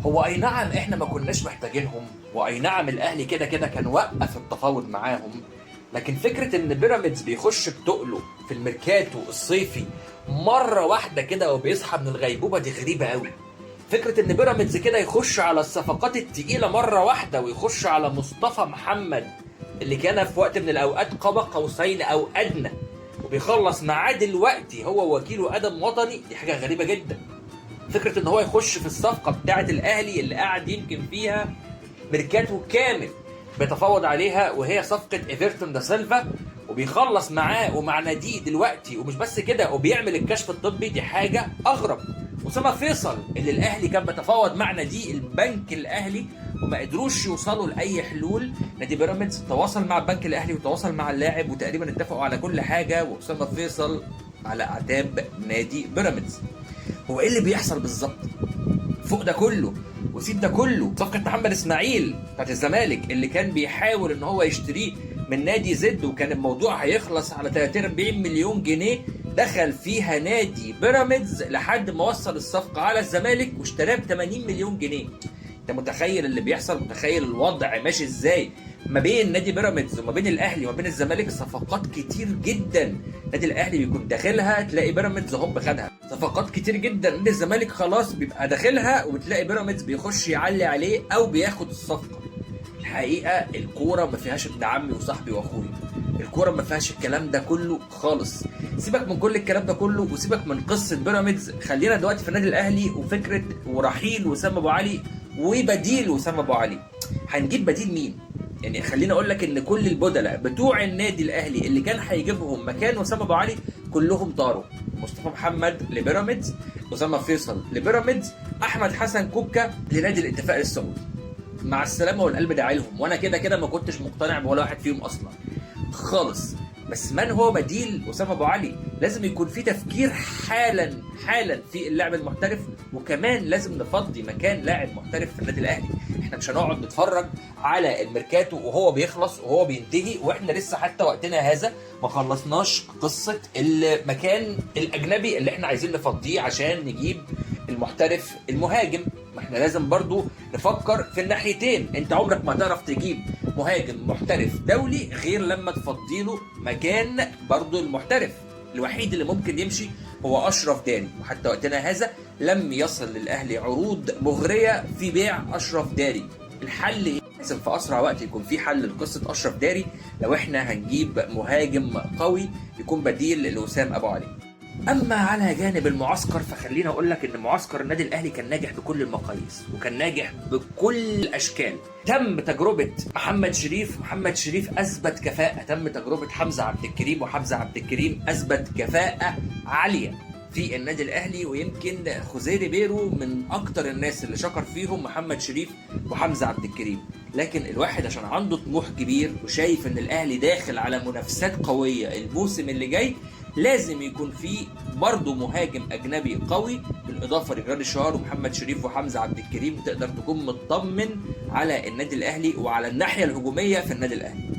هو اي نعم احنا ما كناش محتاجينهم، واي نعم الاهلي كده كده كان وقف التفاوض معاهم، لكن فكره ان بيراميدز بيخش بتقله في الميركاتو الصيفي مره واحده كده وبيصحى من الغيبوبه دي غريبه قوي. فكره ان بيراميدز كده يخش على الصفقات التقيله مره واحده، ويخش على مصطفى محمد اللي كان في وقت من الاوقات قاب قوسين او ادنى، وبيخلص معاه دلوقتي هو وكيله ادم وطني، دي حاجه غريبه جدا. فكره ان هو يخش في الصفقه بتاعه الاهلي اللي قاعد يمكن فيها ميركاتو كامل بيتفاوض عليها، وهي صفقه ايفرتون دا سيلفا، وبيخلص معاه ومع ناديه دلوقتي، ومش بس كده وبيعمل الكشف الطبي، دي حاجه اغرب. اسامه فيصل اللي الاهلي كان بيتفاوض مع ناديه البنك الاهلي وما قدروش يوصلوا لاي حلول، نادي بيراميدز تواصل مع البنك الاهلي وتواصل مع اللاعب وتقريبا اتفقوا على كل حاجه، واسامه فيصل على اعتاب نادي بيراميدز. هو ايه اللي بيحصل بالظبط؟ فوق ده كله وسيب ده كله، صفقه محمد اسماعيل بتاعت الزمالك اللي كان بيحاول ان هو يشتريه من نادي زد، وكان الموضوع هيخلص على 43 مليون جنيه، دخل فيها نادي بيراميدز لحد ما وصل الصفقه على الزمالك واشتراه ب 80 مليون جنيه. انت متخيل اللي بيحصل؟ متخيل الوضع ماشي ازاي ما بين نادي بيراميدز وما بين الاهلي وما بين الزمالك؟ صفقات كتير جدا نادي الاهلي بيكون داخلها تلاقي بيراميدز هوب خدها، صفقات كتير جدا نادي الزمالك خلاص بيبقى داخلها وبتلاقي بيراميدز بيخش يعلي عليه او بياخد الصفقه. الحقيقه الكوره ما فيهاش ابن عمي وصاحبي واخوي، الكوره ما فيهاش الكلام ده كله خالص. سيبك من كل الكلام ده كله وسيبك من قصه بيراميدز، خلينا دلوقتي في النادي الاهلي وفكره ورحيل وسام ابو علي وبديل وسام ابو علي. هنجيب بديل مين؟ يعني خليني اقول لك ان كل البدلاء بتوع النادي الاهلي اللي كان هيجيبهم مكان وسام ابو علي كلهم طاروا. مصطفى محمد لبيراميدز، اسامه فيصل لبيراميدز، احمد حسن كوكا لنادي الاتفاق السعودي. مع السلامه والقلب داعي لهم، وانا كده كده ما كنتش مقتنع بولا واحد فيهم اصلا خالص. بس من هو بديل اسامه ابو علي؟ لازم يكون في تفكير حالا في اللاعب المحترف، وكمان لازم نفضي مكان لاعب محترف في النادي الاهلي. احنا مش هنقعد نتفرج على الميركاتو وهو بيخلص وهو بينتهي واحنا لسه حتى وقتنا هذا ما خلصناش قصه المكان الاجنبي اللي احنا عايزين نفضيه عشان نجيب المحترف المهاجم. ما احنا لازم برضو نفكر في الناحيتين. انت عمرك ما تعرف تجيب مهاجم محترف دولي غير لما تفضيله مكان برضو المحترف. الوحيد اللي ممكن يمشي هو اشرف داري، وحتى وقتنا هذا لم يصل للاهلي عروض مغريه في بيع اشرف داري. الحل لازم في اسرع وقت يكون في حل لقصه اشرف داري لو احنا هنجيب مهاجم قوي يكون بديل لوسام ابو علي. اما على جانب المعسكر فخليني اقول لك ان معسكر النادي الاهلي كان ناجح بكل المقاييس وكان ناجح بكل الاشكال. تم تجربه محمد شريف اثبت كفاءه، تم تجربه حمزه عبد الكريم وحمزه عبد الكريم اثبت كفاءه عاليه في النادي الاهلي، ويمكن خوزيه بيرو من اكتر الناس اللي شكر فيهم محمد شريف وحمزه عبد الكريم. لكن الواحد عشان عنده طموح كبير وشايف ان الاهلي داخل على منافسات قويه الموسم اللي جاي، لازم يكون في برضه مهاجم اجنبي قوي بالاضافه لجراد الشهار ومحمد شريف وحمزه عبد الكريم، تقدر تكون مطمن على النادي الاهلي وعلى الناحيه الهجوميه في النادي الاهلي.